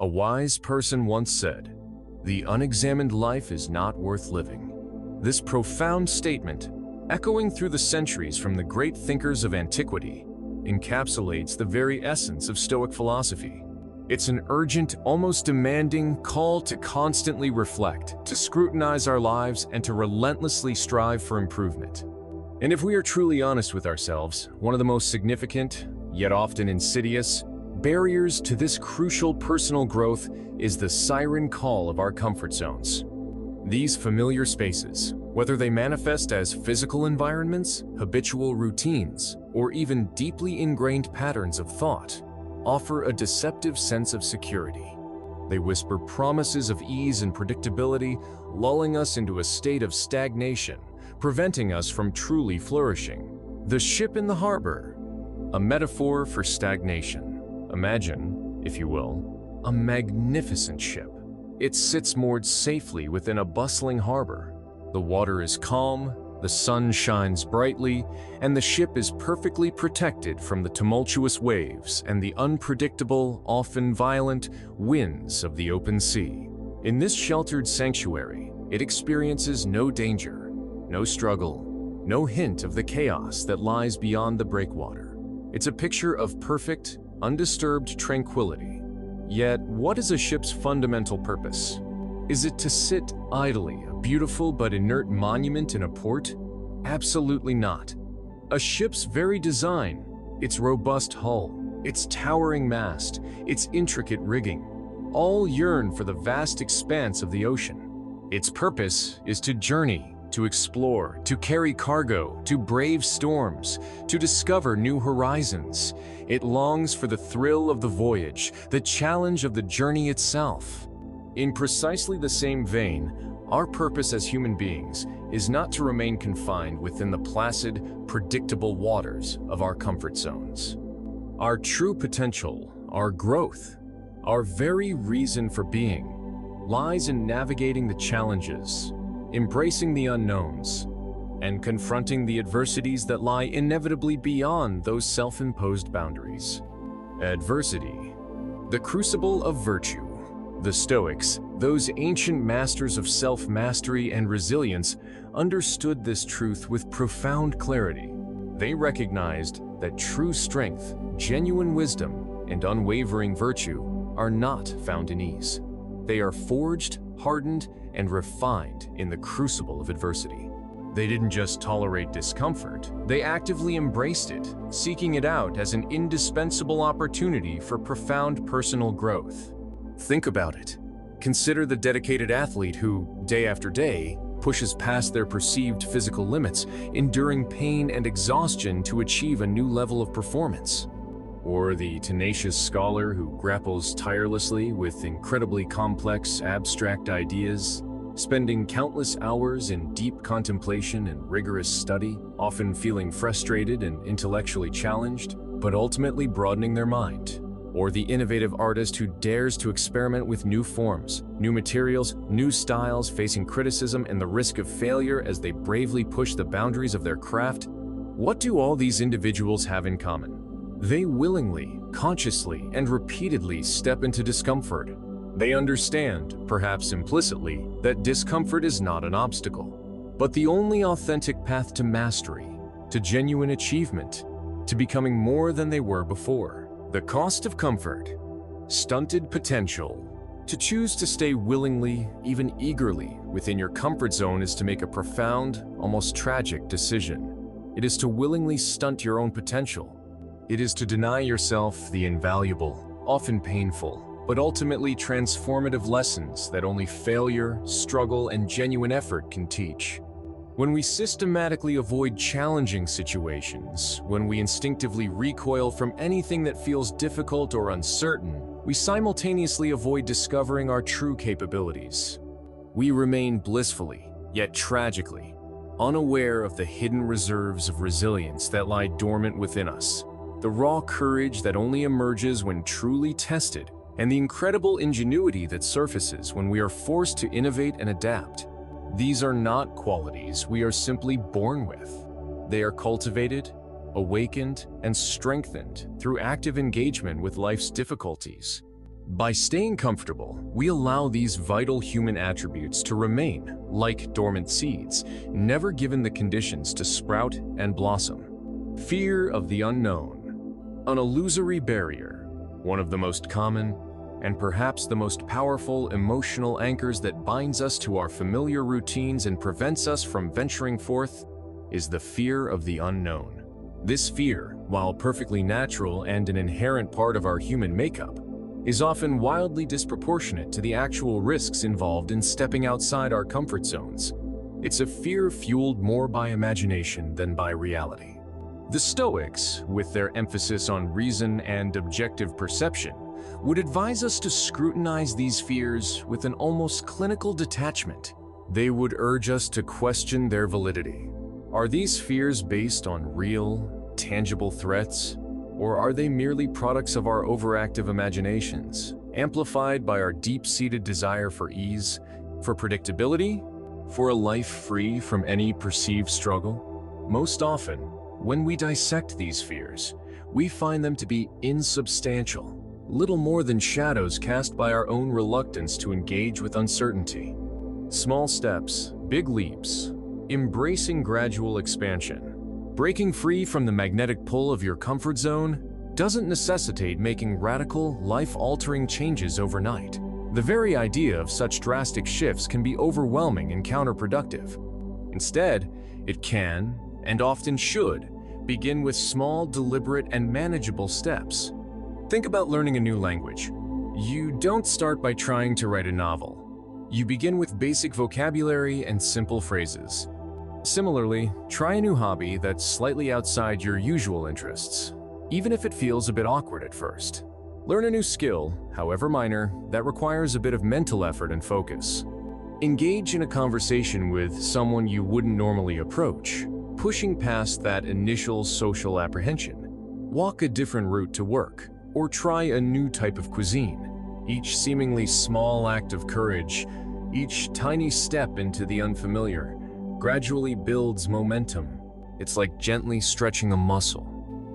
A wise person once said, "The unexamined life is not worth living." This profound statement, echoing through the centuries from the great thinkers of antiquity, encapsulates the very essence of Stoic philosophy. It's an urgent, almost demanding call to constantly reflect, to scrutinize our lives, and to relentlessly strive for improvement. And if we are truly honest with ourselves, one of the most significant, yet often insidious, barriers to this crucial personal growth is the siren call of our comfort zones. These familiar spaces, whether they manifest as physical environments, habitual routines, or even deeply ingrained patterns of thought, offer a deceptive sense of security. They whisper promises of ease and predictability, lulling us into a state of stagnation, preventing us from truly flourishing. The ship in the harbor, a metaphor for stagnation. Imagine, if you will, a magnificent ship. It sits moored safely within a bustling harbor. The water is calm, the sun shines brightly, and the ship is perfectly protected from the tumultuous waves and the unpredictable, often violent, winds of the open sea. In this sheltered sanctuary, it experiences no danger, no struggle, no hint of the chaos that lies beyond the breakwater. It's a picture of perfect, undisturbed tranquility. Yet, what is a ship's fundamental purpose? Is it to sit idly, a beautiful but inert monument in a port? Absolutely not. A ship's very design, its robust hull, its towering mast, its intricate rigging, all yearn for the vast expanse of the ocean. Its purpose is to journey, to explore, to carry cargo, to brave storms, to discover new horizons. It longs for the thrill of the voyage, the challenge of the journey itself. In precisely the same vein, our purpose as human beings is not to remain confined within the placid, predictable waters of our comfort zones. Our true potential, our growth, our very reason for being, lies in navigating the challenges, embracing the unknowns, and confronting the adversities that lie inevitably beyond those self-imposed boundaries. Adversity, the crucible of virtue. The Stoics, those ancient masters of self-mastery and resilience, understood this truth with profound clarity. They recognized that true strength, genuine wisdom, and unwavering virtue are not found in ease. They are forged, hardened, and refined in the crucible of adversity. They didn't just tolerate discomfort, they actively embraced it, seeking it out as an indispensable opportunity for profound personal growth. Think about it. Consider the dedicated athlete who, day after day, pushes past their perceived physical limits, enduring pain and exhaustion to achieve a new level of performance. Or the tenacious scholar who grapples tirelessly with incredibly complex, abstract ideas, spending countless hours in deep contemplation and rigorous study, often feeling frustrated and intellectually challenged, but ultimately broadening their mind. Or the innovative artist who dares to experiment with new forms, new materials, new styles, facing criticism and the risk of failure as they bravely push the boundaries of their craft. What do all these individuals have in common? They willingly, consciously, and repeatedly step into discomfort. They understand, perhaps implicitly, that discomfort is not an obstacle, but the only authentic path to mastery, to genuine achievement, to becoming more than they were before. The cost of comfort, stunted potential. To choose to stay willingly, even eagerly, within your comfort zone is to make a profound, almost tragic decision. It is to willingly stunt your own potential. It is to deny yourself the invaluable, often painful, but ultimately transformative lessons that only failure, struggle, and genuine effort can teach. When we systematically avoid challenging situations, when we instinctively recoil from anything that feels difficult or uncertain, we simultaneously avoid discovering our true capabilities. We remain blissfully, yet tragically, unaware of the hidden reserves of resilience that lie dormant within us, the raw courage that only emerges when truly tested, and the incredible ingenuity that surfaces when we are forced to innovate and adapt. These are not qualities we are simply born with. They are cultivated, awakened, and strengthened through active engagement with life's difficulties. By staying comfortable, we allow these vital human attributes to remain, like dormant seeds, never given the conditions to sprout and blossom. Fear of the unknown, an illusory barrier, one of the most common and perhaps the most powerful emotional anchors that binds us to our familiar routines and prevents us from venturing forth, is the fear of the unknown. This fear, while perfectly natural and an inherent part of our human makeup, is often wildly disproportionate to the actual risks involved in stepping outside our comfort zones. It's a fear fueled more by imagination than by reality. The Stoics, with their emphasis on reason and objective perception, would advise us to scrutinize these fears with an almost clinical detachment. They would urge us to question their validity. Are these fears based on real, tangible threats? Or are they merely products of our overactive imaginations, amplified by our deep-seated desire for ease, for predictability, for a life free from any perceived struggle? Most often, when we dissect these fears, we find them to be insubstantial, little more than shadows cast by our own reluctance to engage with uncertainty. Small steps, big leaps, embracing gradual expansion. Breaking free from the magnetic pull of your comfort zone doesn't necessitate making radical, life-altering changes overnight. The very idea of such drastic shifts can be overwhelming and counterproductive. Instead, it can, and often should, begin with small, deliberate, and manageable steps. Think about learning a new language. You don't start by trying to write a novel. You begin with basic vocabulary and simple phrases. Similarly, try a new hobby that's slightly outside your usual interests, even if it feels a bit awkward at first. Learn a new skill, however minor, that requires a bit of mental effort and focus. Engage in a conversation with someone you wouldn't normally approach, pushing past that initial social apprehension. Walk a different route to work, or try a new type of cuisine. Each seemingly small act of courage, each tiny step into the unfamiliar, gradually builds momentum. It's like gently stretching a muscle.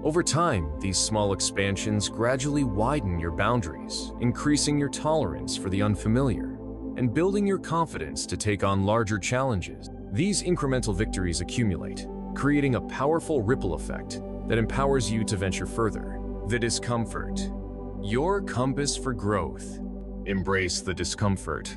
Over time, these small expansions gradually widen your boundaries, increasing your tolerance for the unfamiliar, and building your confidence to take on larger challenges. These incremental victories accumulate, creating a powerful ripple effect that empowers you to venture further. The discomfort. Your compass for growth. Embrace the discomfort.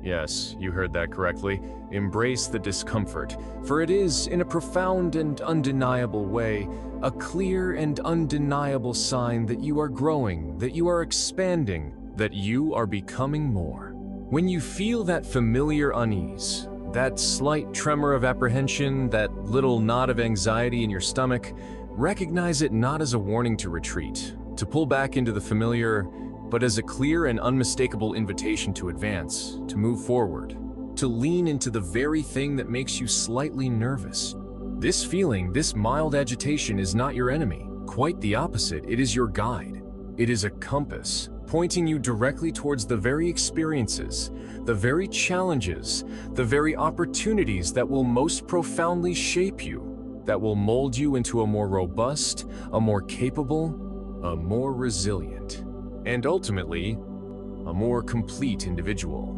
Yes, you heard that correctly. Embrace the discomfort, for it is, in a profound and undeniable way, a clear and undeniable sign that you are growing, that you are expanding, that you are becoming more. When you feel that familiar unease, that slight tremor of apprehension, that little knot of anxiety in your stomach, recognize it not as a warning to retreat, to pull back into the familiar, but as a clear and unmistakable invitation to advance, to move forward, to lean into the very thing that makes you slightly nervous. This feeling, this mild agitation, is not your enemy. Quite the opposite, it is your guide. It is a compass, pointing you directly towards the very experiences, the very challenges, the very opportunities that will most profoundly shape you, that will mold you into a more robust, a more capable, a more resilient, and ultimately, a more complete individual.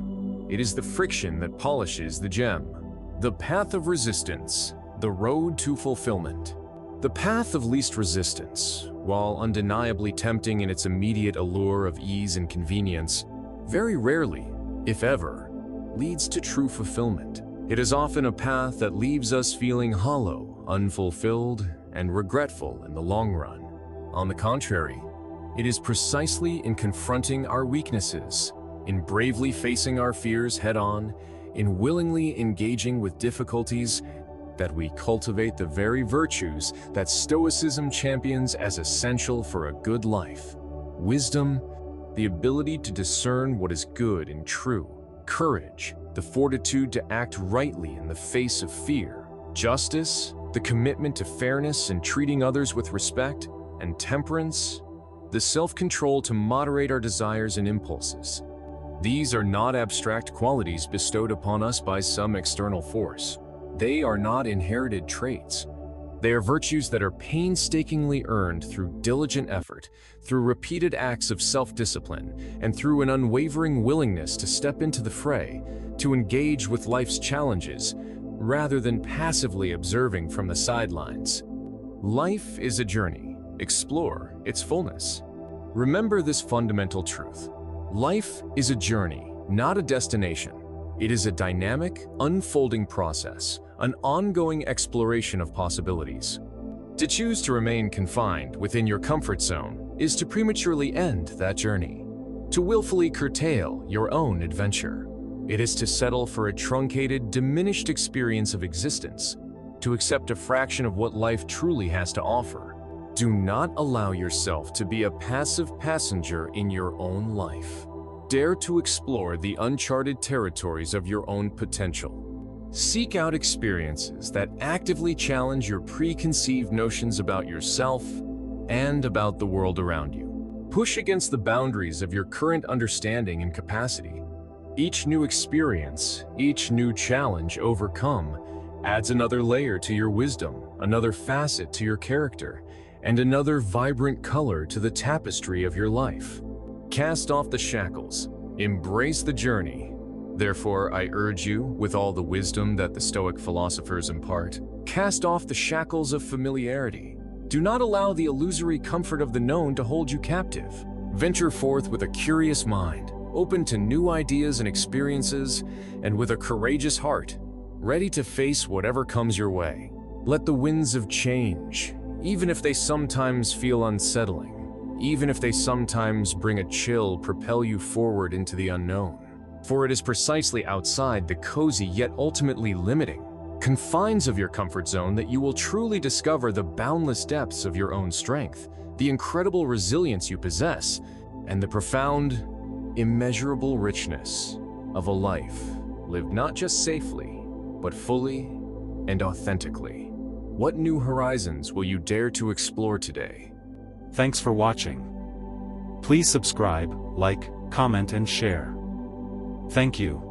It is the friction that polishes the gem. The path of resistance, the road to fulfillment. The path of least resistance, while undeniably tempting in its immediate allure of ease and convenience, very rarely, if ever, leads to true fulfillment. It is often a path that leaves us feeling hollow, unfulfilled, and regretful in the long run. On the contrary, it is precisely in confronting our weaknesses, in bravely facing our fears head-on, in willingly engaging with difficulties, that we cultivate the very virtues that Stoicism champions as essential for a good life. Wisdom, the ability to discern what is good and true. Courage, the fortitude to act rightly in the face of fear. Justice, the commitment to fairness and treating others with respect. And temperance, the self-control to moderate our desires and impulses. These are not abstract qualities bestowed upon us by some external force. They are not inherited traits. They are virtues that are painstakingly earned through diligent effort, through repeated acts of self-discipline, and through an unwavering willingness to step into the fray, to engage with life's challenges, rather than passively observing from the sidelines. Life is a journey. Explore its fullness. Remember this fundamental truth. Life is a journey, not a destination. It is a dynamic, unfolding process, an ongoing exploration of possibilities. To choose to remain confined within your comfort zone is to prematurely end that journey, to willfully curtail your own adventure. It is to settle for a truncated, diminished experience of existence, to accept a fraction of what life truly has to offer. Do not allow yourself to be a passive passenger in your own life. Dare to explore the uncharted territories of your own potential. Seek out experiences that actively challenge your preconceived notions about yourself and about the world around you. Push against the boundaries of your current understanding and capacity. Each new experience, each new challenge overcome, adds another layer to your wisdom, another facet to your character, and another vibrant color to the tapestry of your life. Cast off the shackles, embrace the journey. Therefore, I urge you, with all the wisdom that the Stoic philosophers impart, cast off the shackles of familiarity. Do not allow the illusory comfort of the known to hold you captive. Venture forth with a curious mind, open to new ideas and experiences, and with a courageous heart, ready to face whatever comes your way. Let the winds of change, even if they sometimes feel unsettling, even if they sometimes bring a chill, propel you forward into the unknown. For it is precisely outside the cozy yet ultimately limiting confines of your comfort zone that you will truly discover the boundless depths of your own strength, the incredible resilience you possess, and the profound, immeasurable richness of a life lived not just safely, but fully and authentically. What new horizons will you dare to explore today? Thanks for watching. Please subscribe, like, comment and share. Thank you.